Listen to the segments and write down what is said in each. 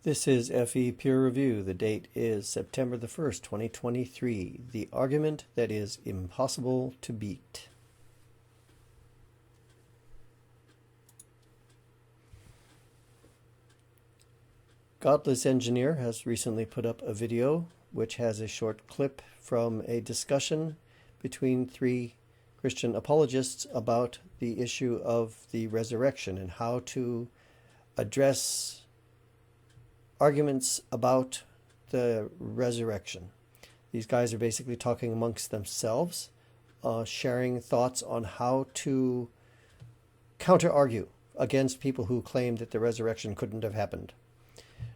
This is FE Peer Review. The date is September the 1st, 2023. The argument that is impossible to beat. Godless Engineer has recently put up a video which has a short clip from a discussion between three Christian apologists about the issue of the resurrection and how to address arguments about the resurrection. These guys are basically talking amongst themselves, sharing thoughts on how to counter-argue against people who claim that the resurrection couldn't have happened.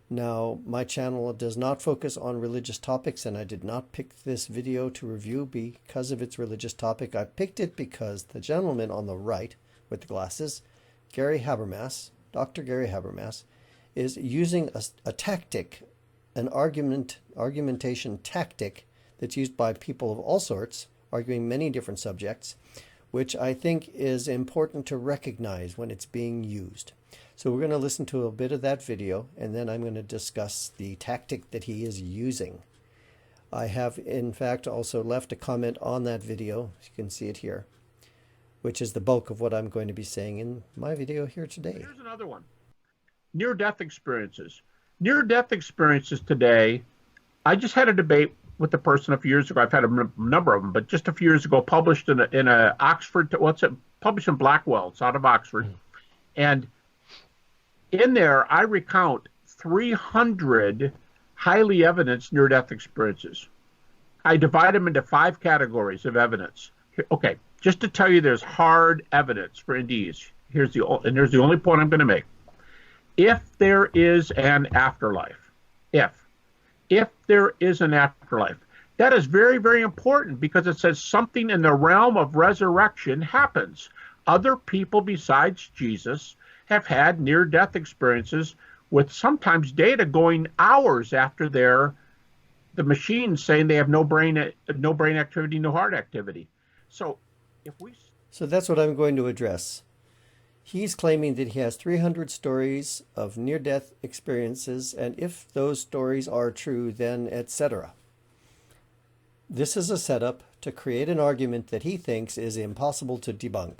Now, my channel does not focus on religious topics, and I did not pick this video to review because of its religious topic. I picked it because the gentleman on the right with the glasses, Dr. Gary Habermas, is using a tactic, an argumentation tactic that's used by people of all sorts, arguing many different subjects, which I think is important to recognize when it's being used. So we're going to listen to a bit of that video, and then I'm going to discuss the tactic that he is using. I have, in fact, also left a comment on that video. You can see it here, which is the bulk of what I'm going to be saying in my video here today. Here's another one. Near-death experiences. Near-death experiences today, I just had a debate with a person a few years ago. I've had a number of them, but just a few years ago, published in a Oxford, published in Blackwell. It's out of Oxford. And in there, I recount 300 highly evidenced near-death experiences. I divide them into 5 categories of evidence. Okay, just to tell you there's hard evidence for NDEs. Here's the only point I'm going to make. If there is an afterlife, if there is an afterlife, that is very, very important because it says something in the realm of resurrection happens. Other people besides Jesus have had near-death experiences with sometimes data going hours after the machine saying they have no brain activity, no heart activity. So that's what I'm going to address. He's claiming that he has 300 stories of near-death experiences, and if those stories are true, then etc. This is a setup to create an argument that he thinks is impossible to debunk.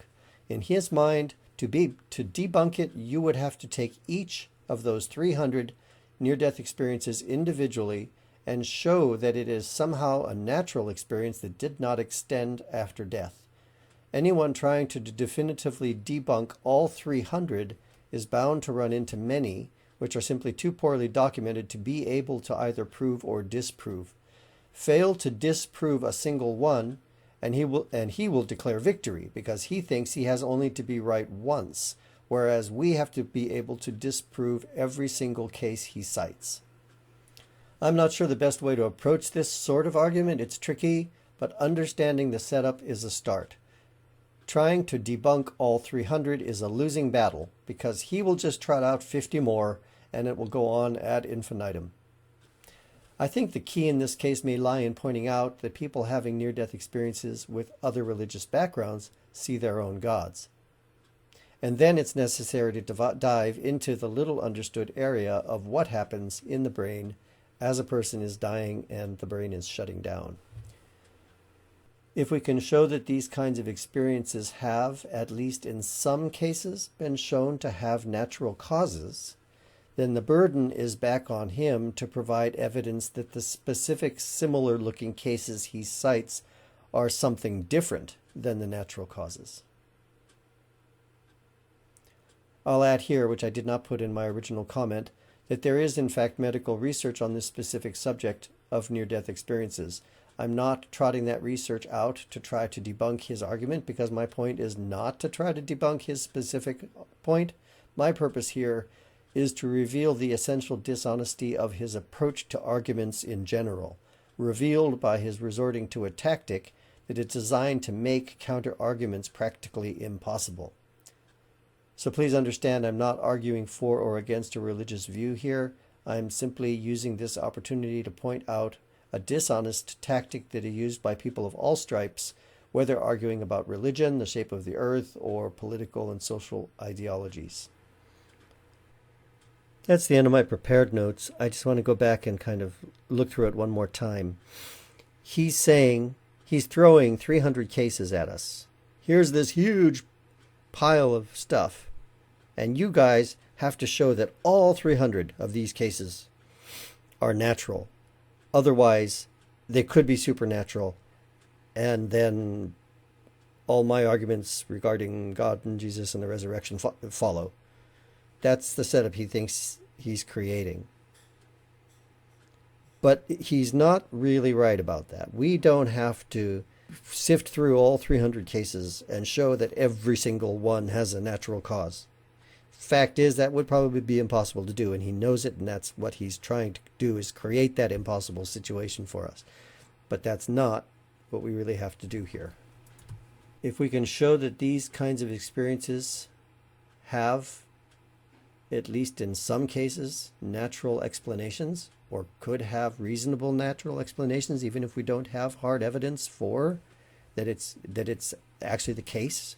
In his mind, to debunk it, you would have to take each of those 300 near-death experiences individually and show that it is somehow a natural experience that did not extend after death. Anyone trying to definitively debunk all 300 is bound to run into many, which are simply too poorly documented to be able to either prove or disprove. Fail to disprove a single one, and he will declare victory because he thinks he has only to be right once, whereas we have to be able to disprove every single case he cites. I'm not sure the best way to approach this sort of argument. It's tricky, but understanding the setup is a start. Trying to debunk all 300 is a losing battle because he will just trot out 50 more and it will go on ad infinitum. I think the key in this case may lie in pointing out that people having near-death experiences with other religious backgrounds see their own gods. And then it's necessary to dive into the little understood area of what happens in the brain as a person is dying and the brain is shutting down. If we can show that these kinds of experiences have, at least in some cases, been shown to have natural causes, then the burden is back on him to provide evidence that the specific similar-looking cases he cites are something different than the natural causes. I'll add here, which I did not put in my original comment, that there is in fact medical research on this specific subject of near-death experiences. I'm not trotting that research out to try to debunk his argument because my point is not to try to debunk his specific point. My purpose here is to reveal the essential dishonesty of his approach to arguments in general, revealed by his resorting to a tactic that is designed to make counter-arguments practically impossible. So please understand I'm not arguing for or against a religious view here. I'm simply using this opportunity to point out a dishonest tactic that is used by people of all stripes, whether arguing about religion, the shape of the earth, or political and social ideologies. That's the end of my prepared notes. I just want to go back and kind of look through it one more time. He's saying he's throwing 300 cases at us. Here's this huge pile of stuff, and you guys have to show that all 300 of these cases are natural. Otherwise, they could be supernatural, and then all my arguments regarding God and Jesus and the resurrection follow. That's the setup he thinks he's creating. But he's not really right about that. We don't have to sift through all 300 cases and show that every single one has a natural cause. Fact is, that would probably be impossible to do, and he knows it, and that's what he's trying to do, is create that impossible situation for us. But that's not what we really have to do here. If we can show that these kinds of experiences have, at least in some cases, natural explanations, or could have reasonable natural explanations, even if we don't have hard evidence for that it's actually the case,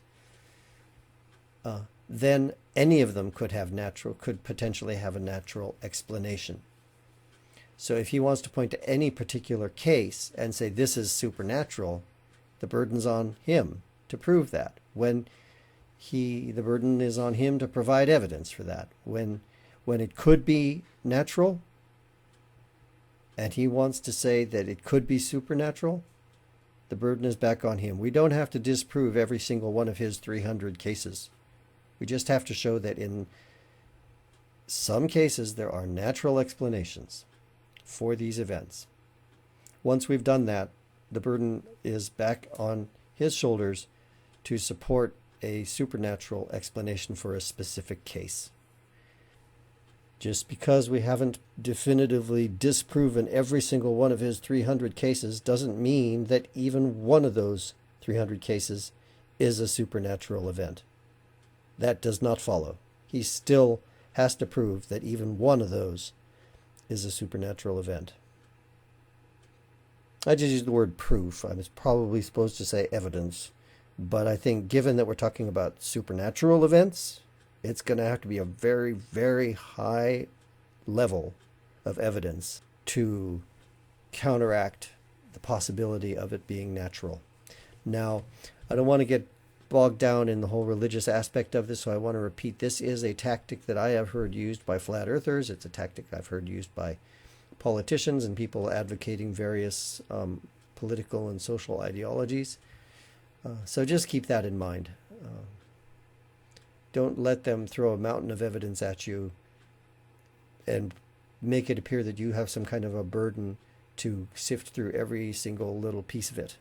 then any of them could potentially have a natural explanation. So if he wants to point to any particular case and say this is supernatural, the burden's on him to prove that. The burden is on him to provide evidence for that. When it could be natural, and he wants to say that it could be supernatural, the burden is back on him. We don't have to disprove every single one of his 300 cases. We just have to show that in some cases there are natural explanations for these events. Once we've done that, the burden is back on his shoulders to support a supernatural explanation for a specific case. Just because we haven't definitively disproven every single one of his 300 cases doesn't mean that even one of those 300 cases is a supernatural event. That does not follow. He still has to prove that even one of those is a supernatural event. I just used the word proof. I was probably supposed to say evidence. But I think given that we're talking about supernatural events, it's going to have to be a very, very high level of evidence to counteract the possibility of it being natural. Now, I don't want to get bogged down in the whole religious aspect of this, so I want to repeat, this is a tactic that I have heard used by flat earthers. It's a tactic I've heard used by politicians and people advocating various political and social ideologies. So just keep that in mind. Don't let them throw a mountain of evidence at you and make it appear that you have some kind of a burden to sift through every single little piece of it.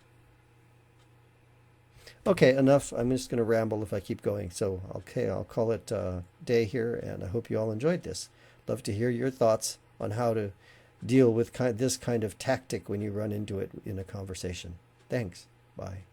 Okay, enough. I'm just going to ramble if I keep going. So, okay, I'll call it a day here, and I hope you all enjoyed this. Love to hear your thoughts on how to deal with this kind of tactic when you run into it in a conversation. Thanks. Bye.